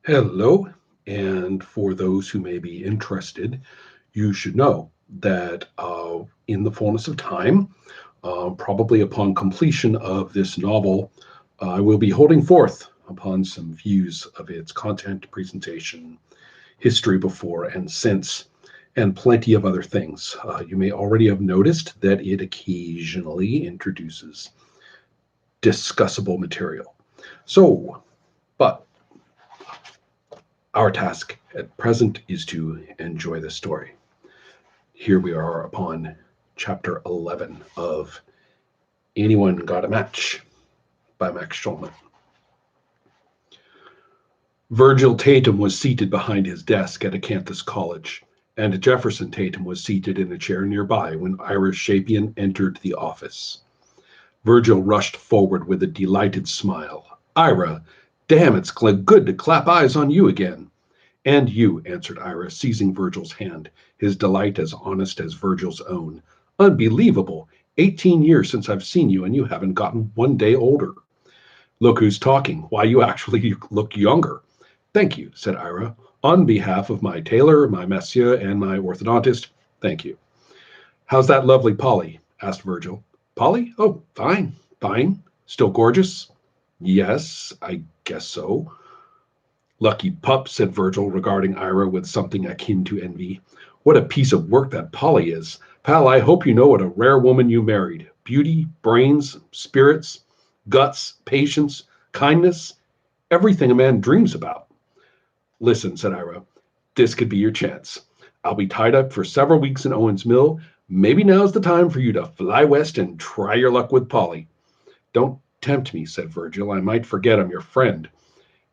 Hello, and for those who may be interested, you should know that in the fullness of time, probably upon completion of this novel, I will be holding forth upon some views of its content, presentation, history before and since, and plenty of other things. You may already have noticed that it occasionally introduces discussable material. So, but our task at present is to enjoy the story. Here we are upon chapter 11 of Anyone Got a Match by Max Schulman. Virgil Tatum was seated behind his desk at Acanthus College, and Jefferson Tatum was seated in a chair nearby when Ira Shapian entered the office. Virgil rushed forward with a delighted smile. Ira, damn, it's good to clap eyes on you again. And you, answered Ira, seizing Virgil's hand, his delight as honest as Virgil's own. Unbelievable. 18 years since I've seen you, and you haven't gotten one day older. Look who's talking. Why, you actually look younger. Thank you, said Ira. On behalf of my tailor, my masseur, and my orthodontist, thank you. How's that lovely Polly? Asked Virgil. Polly? Oh, fine, fine. Still gorgeous? Yes, I guess so. Lucky pup, said Virgil, regarding Ira with something akin to envy. What a piece of work that Polly is. Pal, I hope you know what a rare woman you married. Beauty, brains, spirits, guts, patience, kindness, everything a man dreams about. Listen, said Ira, this could be your chance. I'll be tied up for several weeks in Owens Mill. Maybe now's the time for you to fly west and try your luck with Polly. Don't tempt me, said Virgil. I might forget I'm your friend.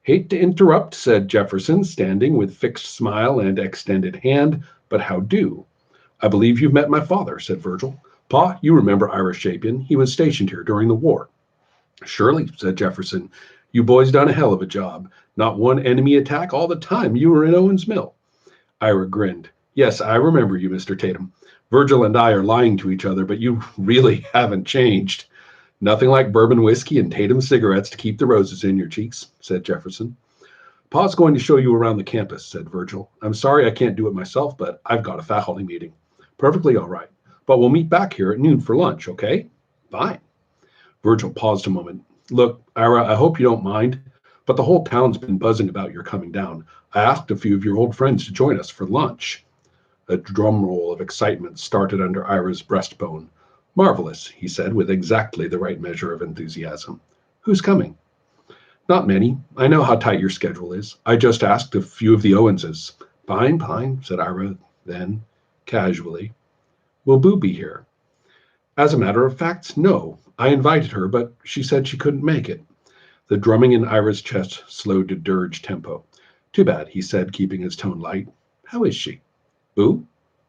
Hate to interrupt, said Jefferson, standing with fixed smile and extended hand, but how do? I believe you've met my father, said Virgil. Pa, you remember Ira Shapian. He was stationed here during the war. Surely, said Jefferson. You boys done a hell of a job. Not one enemy attack all the time you were in Owens Mill. Ira grinned. Yes, I remember you, Mr. Tatum. Virgil and I are lying to each other, but you really haven't changed. Nothing like bourbon whiskey and Tatum cigarettes to keep the roses in your cheeks, said Jefferson. Pa's going to show you around the campus, said Virgil. I'm sorry I can't do it myself, but I've got a faculty meeting. Perfectly all right. But we'll meet back here at noon for lunch, okay? Fine. Virgil paused a moment. Look, Ira, I hope you don't mind, but the whole town's been buzzing about your coming down. I asked a few of your old friends to join us for lunch. A drum roll of excitement started under Ira's breastbone. Marvelous, he said with exactly the right measure of enthusiasm. Who's coming? Not many. I know how tight your schedule is. I just asked a few of the Owenses. Fine, fine, said Ira, then, casually. Will Boo be here? As a matter of fact, no. I invited her, but she said she couldn't make it. The drumming in Ira's chest slowed to dirge tempo. Too bad, he said, keeping his tone light. How is she? Boo?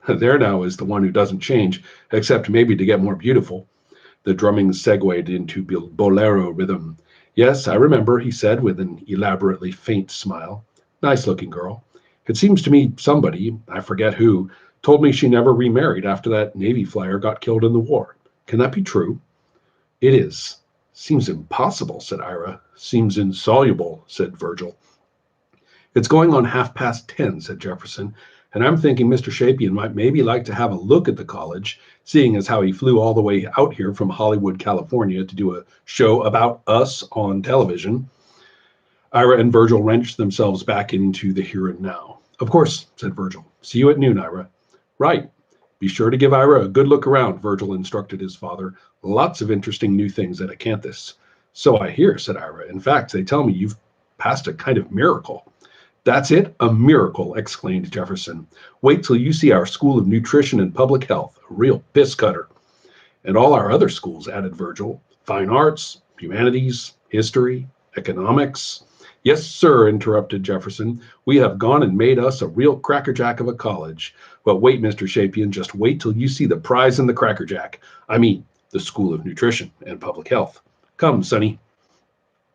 There now is the one who doesn't change, except maybe to get more beautiful. The drumming segued into bolero rhythm. Yes, I remember, he said with an elaborately faint smile. Nice-looking girl. It seems to me somebody, I forget who, told me she never remarried after that Navy flyer got killed in the war. Can that be true? It is. Seems impossible, said Ira. Seems insoluble, said Virgil. It's going on 10:30, said Jefferson, and I'm thinking Mr. Shapian might maybe like to have a look at the college, seeing as how he flew all the way out here from Hollywood, California, to do a show about us on television. Ira and Virgil wrenched themselves back into the here and now. Of course, said Virgil. See you at noon, Ira. Right. Be sure to give Ira a good look around, Virgil instructed his father. Lots of interesting new things at Acanthus. So I hear, said Ira. In fact, they tell me you've passed a kind of miracle. That's it, a miracle, exclaimed Jefferson. Wait till you see our School of Nutrition and Public Health, a real piss cutter. And all our other schools, added Virgil. Fine arts, humanities, history, economics. Yes, sir, interrupted Jefferson. We have gone and made us a real crackerjack of a college. But wait, Mr. Shapian, just wait till you see the prize in the crackerjack. I mean, the School of Nutrition and Public Health. Come, Sonny.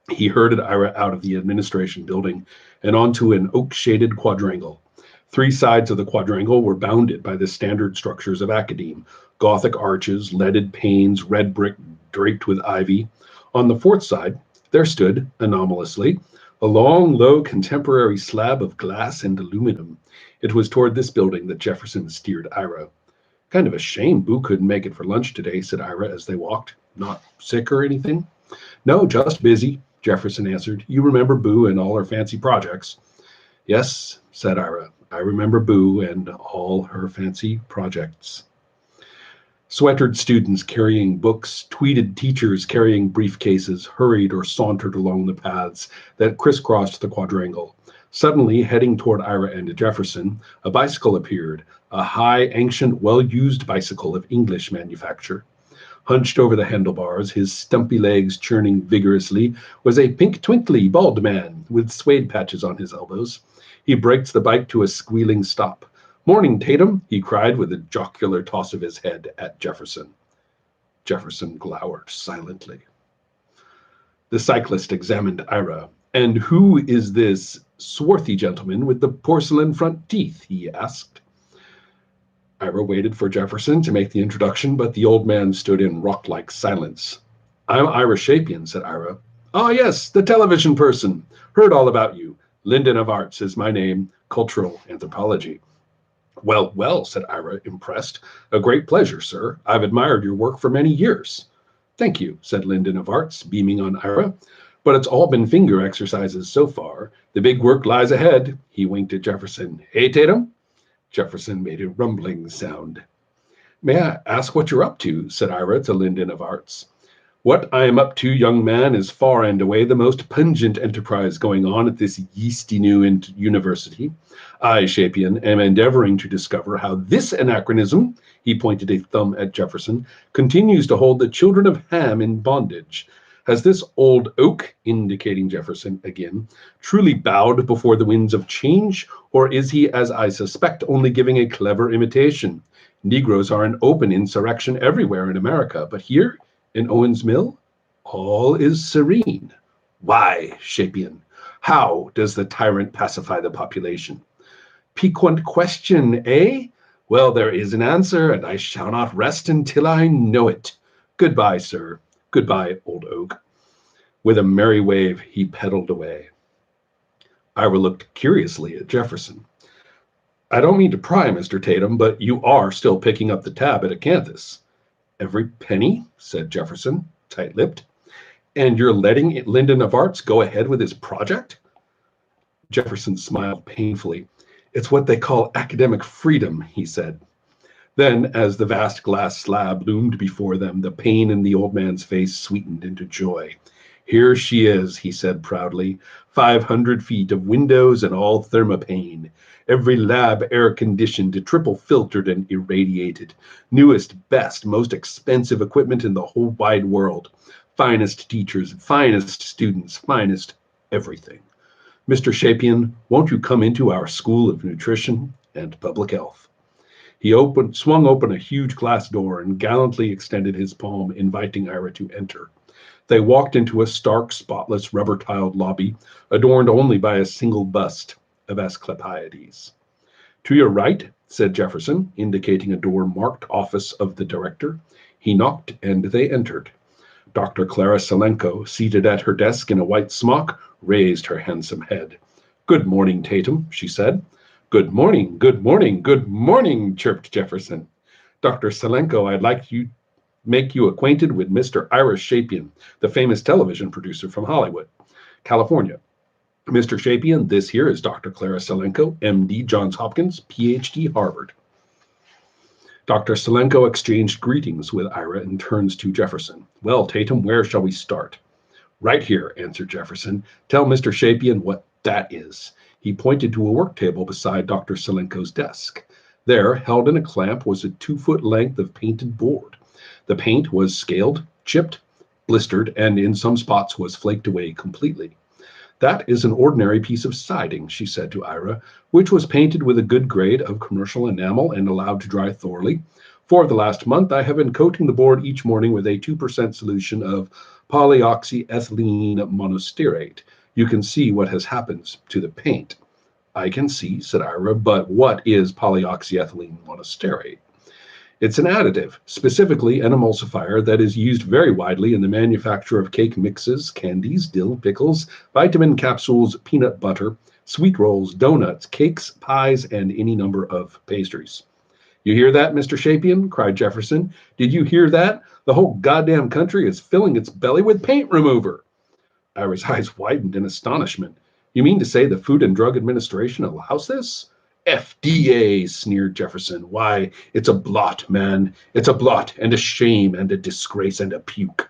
He herded Ira out of the administration building and onto an oak-shaded quadrangle. Three sides of the quadrangle were bounded by the standard structures of academe, Gothic arches, leaded panes, red brick draped with ivy. On the fourth side, there stood, anomalously, A long, low, contemporary slab of glass and aluminum. It was toward this building that Jefferson steered Ira. Kind of a shame Boo couldn't make it for lunch today, said Ira as they walked. Not sick or anything? No, just busy, Jefferson answered. You remember Boo and all her fancy projects. Yes, said Ira. I remember Boo and all her fancy projects. Sweatered students carrying books, tweeted teachers carrying briefcases, hurried or sauntered along the paths that crisscrossed the quadrangle. Suddenly, heading toward Ira and Jefferson, a bicycle appeared, a high, ancient, well-used bicycle of English manufacture. Hunched over the handlebars, his stumpy legs churning vigorously, was a pink twinkly bald man with suede patches on his elbows. He braked the bike to a squealing stop. Morning, Tatum, he cried with a jocular toss of his head at Jefferson. Jefferson glowered silently. The cyclist examined Ira. And who is this swarthy gentleman with the porcelain front teeth? He asked. Ira waited for Jefferson to make the introduction, but the old man stood in rock-like silence. I'm Ira Shapian, said Ira. Ah, yes, the television person. Heard all about you. Linden of Arts is my name, cultural anthropology. Well, well, said Ira, impressed. A great pleasure, sir. I've admired your work for many years. Thank you, said Linden of Arts, beaming on Ira. But it's all been finger exercises so far. The big work lies ahead. He winked at Jefferson. Hey, Tatum? Jefferson made a rumbling sound. May I ask what you're up to? Said Ira to Linden of Arts. What I am up to, young man, is far and away the most pungent enterprise going on at this yeasty new university. I, Shapian, am endeavoring to discover how this anachronism, he pointed a thumb at Jefferson, continues to hold the children of Ham in bondage. Has this old oak, indicating Jefferson again, truly bowed before the winds of change, or is he, as I suspect, only giving a clever imitation? Negroes are in open insurrection everywhere in America, but here, in Owens Mill, all is serene. Why, Shapian? How does the tyrant pacify the population? Piquant question, eh? Well, there is an answer, and I shall not rest until I know it. Goodbye, sir. Goodbye, old oak. With a merry wave, he pedaled away. Ira looked curiously at Jefferson. I don't mean to pry, Mr. Tatum, but you are still picking up the tab at Acanthus. Every penny, said Jefferson, tight-lipped. And you're letting Linden of Arts go ahead with his project? Jefferson smiled painfully. It's what they call academic freedom, he said. Then, as the vast glass slab loomed before them, the pain in the old man's face sweetened into joy. Here she is, he said proudly, 500 feet of windows and all thermopane. Every lab air-conditioned, triple-filtered and irradiated. Newest, best, most expensive equipment in the whole wide world. Finest teachers, finest students, finest everything. Mr. Shapian, won't you come into our School of Nutrition and Public Health? He swung open a huge glass door and gallantly extended his palm, inviting Ira to enter. They walked into a stark, spotless, rubber-tiled lobby, adorned only by a single bust of Asclepiades. To your right, said Jefferson, indicating a door marked Office of the Director. He knocked, and they entered. Dr. Clara Selenko, seated at her desk in a white smock, raised her handsome head. Good morning, Tatum, she said. Good morning, good morning, good morning, chirped Jefferson. Dr. Selenko, I'd like to make you acquainted with Mr. Ira Shapian, the famous television producer from Hollywood, California. Mr. Shapian, this here is Dr. Clara Selenko, MD, Johns Hopkins, PhD, Harvard. Dr. Selenko exchanged greetings with Ira and turns to Jefferson. Well, Tatum, where shall we start? Right here, answered Jefferson. Tell Mr. Shapian what that is. He pointed to a work table beside Dr. Selenko's desk. There, held in a clamp, was a 2-foot length of painted board. The paint was scaled, chipped, blistered, and in some spots was flaked away completely. That is an ordinary piece of siding, she said to Ira, which was painted with a good grade of commercial enamel and allowed to dry thoroughly. For the last month, I have been coating the board each morning with a 2% solution of polyoxyethylene monostearate. You can see what has happened to the paint. I can see, said Ira, but what is polyoxyethylene monostearate? It's an additive, specifically an emulsifier that is used very widely in the manufacture of cake mixes, candies, dill pickles, vitamin capsules, peanut butter, sweet rolls, donuts, cakes, pies, and any number of pastries. You hear that, Mr. Shapian? Cried Jefferson. Did you hear that? The whole goddamn country is filling its belly with paint remover. Ira's eyes widened in astonishment. You mean to say the Food and Drug Administration allows this? FDA, sneered Jefferson. Why, it's a blot, man. It's a blot and a shame and a disgrace and a puke.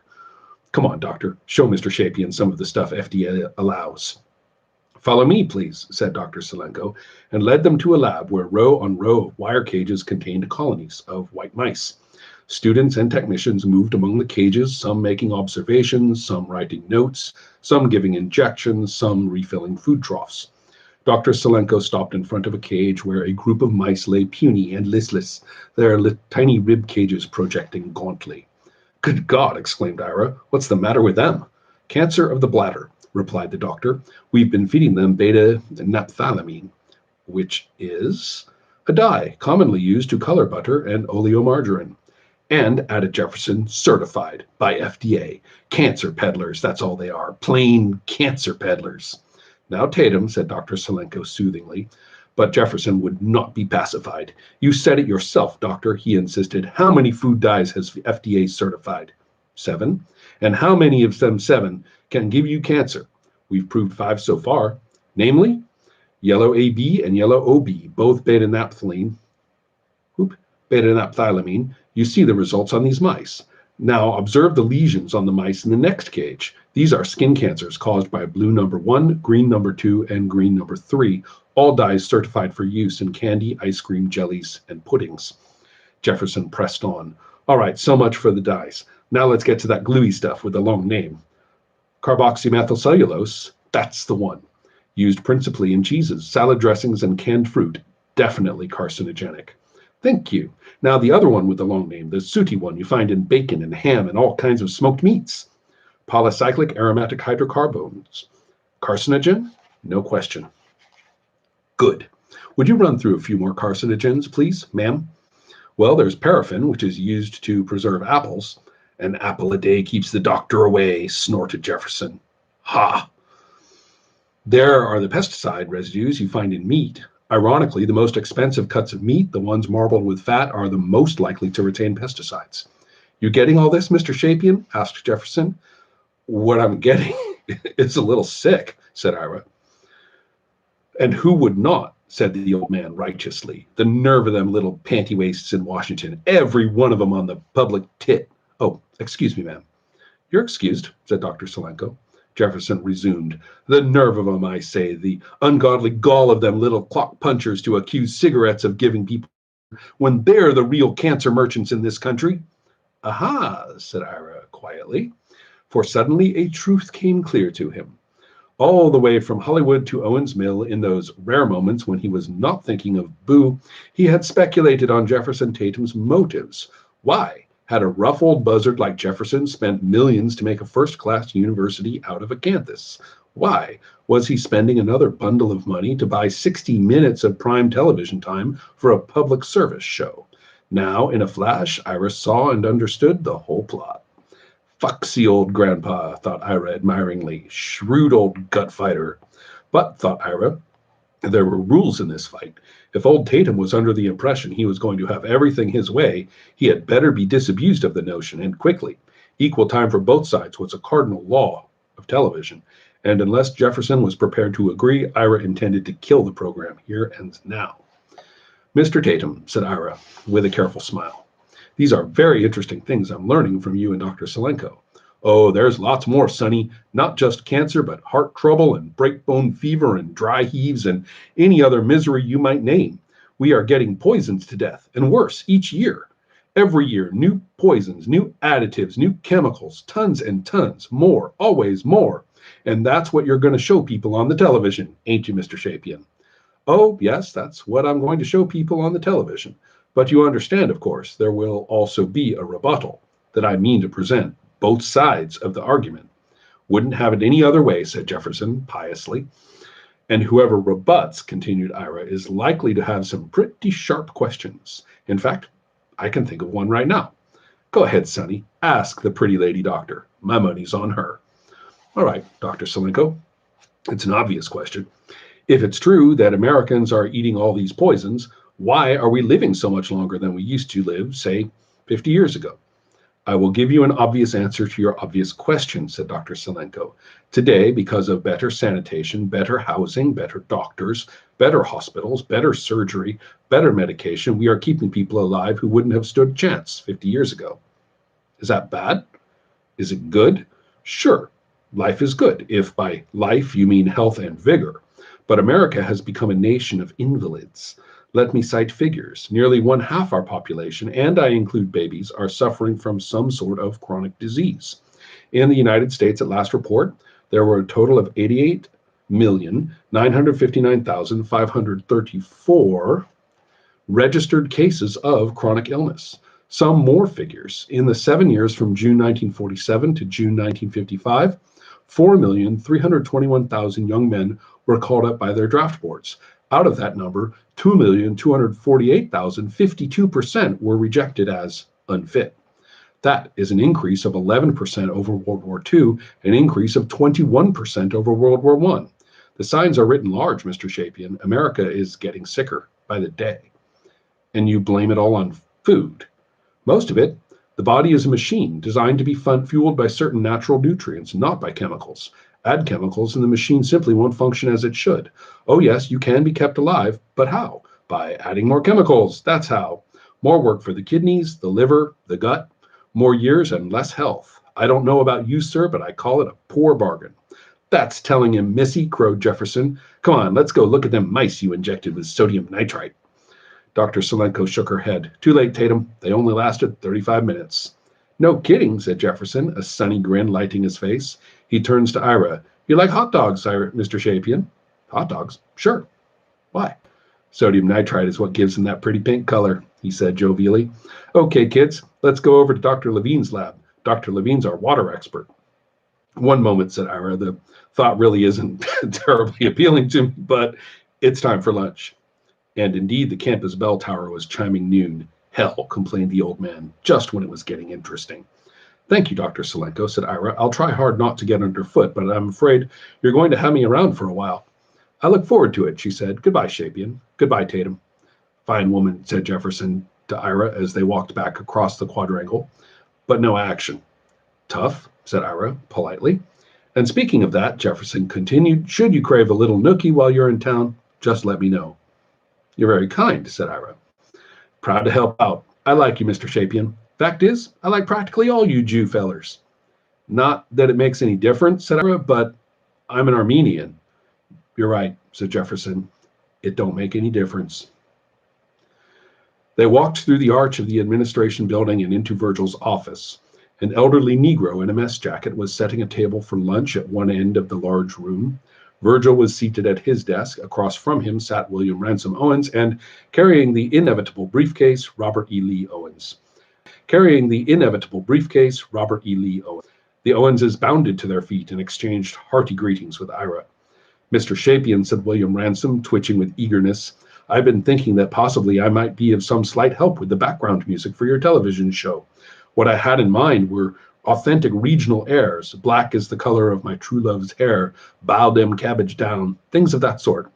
Come on, doctor. Show Mr. Shapian some of the stuff FDA allows. Follow me, please, said Dr. Salenko, and led them to a lab where row on row of wire cages contained colonies of white mice. Students and technicians moved among the cages, some making observations, some writing notes, some giving injections, some refilling food troughs. Dr. Salenko stopped in front of a cage where a group of mice lay puny and listless, their tiny rib cages projecting gauntly. Good God, exclaimed Ira. What's the matter with them? Cancer of the bladder, replied the doctor. We've been feeding them beta-naphthalene, which is a dye commonly used to color butter and oleomargarine. And, added Jefferson, certified by FDA. Cancer peddlers, that's all they are. Plain cancer peddlers. Now, Tatum, said Dr. Salenko soothingly, but Jefferson would not be pacified. You said it yourself, doctor, he insisted. How many food dyes has FDA certified? 7. And how many of them 7 can give you cancer? We've proved 5 so far, namely yellow AB and yellow OB, both beta-naphthalene. Beta-naphthylamine. You see the results on these mice. Now observe the lesions on the mice in the next cage. These are skin cancers caused by blue number 1, green number 2, and green number 3, all dyes certified for use in candy, ice cream, jellies, and puddings. Jefferson pressed on. All right, so much for the dyes. Now let's get to that gluey stuff with the long name. Carboxymethylcellulose, that's the one. Used principally in cheeses, salad dressings, and canned fruit. Definitely carcinogenic. Thank you. Now the other one with the long name, the sooty one you find in bacon and ham and all kinds of smoked meats. Polycyclic aromatic hydrocarbons. Carcinogen? No question. Good. Would you run through a few more carcinogens, please, ma'am? Well, there's paraffin, which is used to preserve apples. An apple a day keeps the doctor away, snorted Jefferson. Ha! There are the pesticide residues you find in meat. Ironically, the most expensive cuts of meat, the ones marbled with fat, are the most likely to retain pesticides. You getting all this, Mr. Shapian? Asked Jefferson. What I'm getting is a little sick, said Ira. And who would not, said the old man righteously. The nerve of them little panty waists in Washington, every one of them on the public tit. Oh, excuse me, ma'am. You're excused, said Dr. Salenko. Jefferson resumed. The nerve of them, I say, the ungodly gall of them little clock punchers to accuse cigarettes of giving people when they're the real cancer merchants in this country. Aha, said Ira quietly, for suddenly a truth came clear to him. All the way from Hollywood to Owens Mill, in those rare moments when he was not thinking of Boo, he had speculated on Jefferson Tatum's motives. Why had a rough old buzzard like Jefferson spent millions to make a first-class university out of Acanthus? Why was he spending another bundle of money to buy 60 minutes of prime television time for a public service show? Now, in a flash, Ira saw and understood the whole plot. Foxy old grandpa, thought Ira admiringly. Shrewd old gut fighter. But, thought Ira, there were rules in this fight. If old Tatum was under the impression he was going to have everything his way, he had better be disabused of the notion, and quickly. Equal time for both sides was a cardinal law of television, and unless Jefferson was prepared to agree, Ira intended to kill the program here and now. Mr. Tatum, said Ira, with a careful smile, these are very interesting things I'm learning from you and Dr. Salenko. Oh, there's lots more, Sonny. Not just cancer, but heart trouble and breakbone fever and dry heaves and any other misery you might name. We are getting poisoned to death, and worse, each year. Every year, new poisons, new additives, new chemicals, tons and tons, more, always more. And that's what you're going to show people on the television, ain't you, Mr. Shapian? Oh, yes, that's what I'm going to show people on the television. But you understand, of course, there will also be a rebuttal that I mean to present. Both sides of the argument. Wouldn't have it any other way, said Jefferson piously. And whoever rebuts, continued Ira, is likely to have some pretty sharp questions. In fact, I can think of one right now. Go ahead, Sonny. Ask the pretty lady doctor. My money's on her. All right, Dr. Salenko. It's an obvious question. If it's true that Americans are eating all these poisons, why are we living so much longer than we used to live, say, 50 years ago? I will give you an obvious answer to your obvious question, said Dr. Salenko. Today, because of better sanitation, better housing, better doctors, better hospitals, better surgery, better medication, we are keeping people alive who wouldn't have stood a chance 50 years ago. Is that bad? Is it good? Sure, life is good, if by life you mean health and vigor. But America has become a nation of invalids. Let me cite figures. Nearly 1/2 our population, and I include babies, are suffering from some sort of chronic disease. In the United States, at last report, there were a total of 88,959,534 registered cases of chronic illness. Some more figures. In the 7 years from June 1947 to June 1955, 4,321,000 young men were called up by their draft boards. Out of that number, 2,248,000, 52% were rejected as unfit. That is an increase of 11% over World War II, an increase of 21% over World War I. The signs are written large, Mr. Shapian. America is getting sicker by the day. And you blame it all on food. Most of it. The body is a machine designed to be fueled by certain natural nutrients, not by chemicals. Add chemicals and the machine simply won't function as it should. Oh yes, you can be kept alive, but how? By adding more chemicals, that's how. More work for the kidneys, the liver, the gut, more years and less health. I don't know about you, sir, but I call it a poor bargain. That's telling him, missy, crowed Jefferson. Come on, let's go look at them mice you injected with sodium nitrite. Dr. Salenko shook her head. Too late, Tatum. They only lasted 35 minutes. No kidding, said Jefferson, a sunny grin lighting his face. He turns to Ira. You like hot dogs, Mr. Shapian? Hot dogs? Sure. Why? Sodium nitrite is what gives them that pretty pink color, he said jovially. Okay, kids, let's go over to Dr. Levine's lab. Dr. Levine's our water expert. One moment, said Ira. The thought really isn't terribly appealing to me, but it's time for lunch. And indeed, the campus bell tower was chiming noon. Hell, complained the old man, just when it was getting interesting. Thank you, Dr. Salenko, said Ira. I'll try hard not to get underfoot, but I'm afraid you're going to have me around for a while. I look forward to it, she said. Goodbye, Shapian. Goodbye, Tatum. Fine woman, said Jefferson to Ira as they walked back across the quadrangle. But no action. Tough, said Ira politely. And speaking of that, Jefferson continued, should you crave a little nookie while you're in town, just let me know. You're very kind, said Ira. Proud to help out. I like you, Mr. Shapian. Fact is, I like practically all you Jew fellers. Not that it makes any difference, said Ira, but I'm an Armenian. You're right, said Jefferson. It don't make any difference. They walked through the arch of the administration building and into Virgil's office. An elderly Negro in a mess jacket was setting a table for lunch at one end of the large room. Virgil was seated at his desk. Across from him sat William Ransom Owens, and carrying the inevitable briefcase, Robert E. Lee Owens. The Owenses bounded to their feet and exchanged hearty greetings with Ira. Mr. Shapian, said William Ransom, twitching with eagerness, I've been thinking that possibly I might be of some slight help with the background music for your television show. What I had in mind were authentic regional airs, black is the color of my true love's hair, bow dem cabbage down, things of that sort.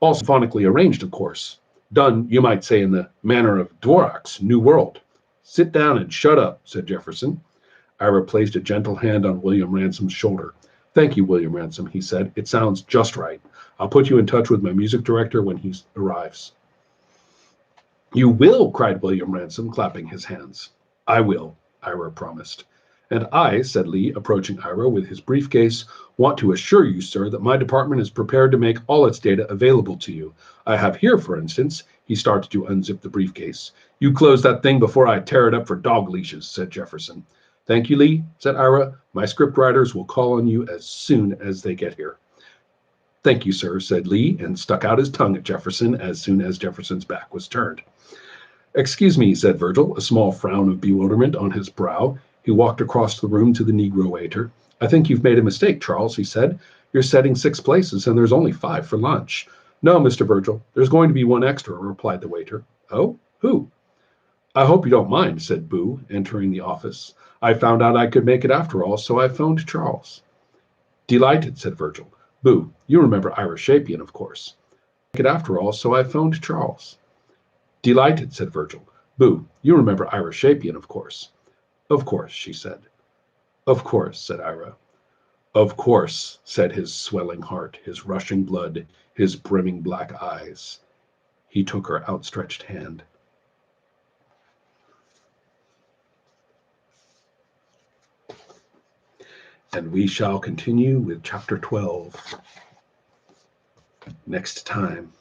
All symphonically arranged, of course. Done, you might say, in the manner of Dvorak's New World. Sit down and shut up, said Jefferson. Ira placed a gentle hand on William Ransom's shoulder. Thank you, William Ransom, he said. It sounds just right. I'll put you in touch with my music director when he arrives. You will, cried William Ransom, clapping his hands. I will, Ira promised. And I, said Lee, approaching Ira with his briefcase, want to assure you, sir, that my department is prepared to make all its data available to you. I have here, for instance, he started to unzip the briefcase. You close that thing before I tear it up for dog leashes, said Jefferson. Thank you, Lee, said Ira. My scriptwriters will call on you as soon as they get here. Thank you, sir, said Lee, and stuck out his tongue at Jefferson as soon as Jefferson's back was turned. Excuse me, said Virgil, a small frown of bewilderment on his brow. He walked across the room to the Negro waiter. I think you've made a mistake, Charles, he said. You're setting 6 places, and there's only 5 for lunch. No, Mr. Virgil, there's going to be 1 extra, replied the waiter. Oh, who? I hope you don't mind, said Boo, entering the office. I found out I could make it after all, so I phoned Charles. Delighted, said Virgil. Boo, you remember Ira Shapian, of course. Make it after all, so I phoned Charles. Delighted, said Virgil. Boo, you remember Ira Shapian, of course. Of course, she said. Of course, said Ira. Of course, said his swelling heart, his rushing blood, his brimming black eyes. He took her outstretched hand. And we shall continue with chapter 12 next time.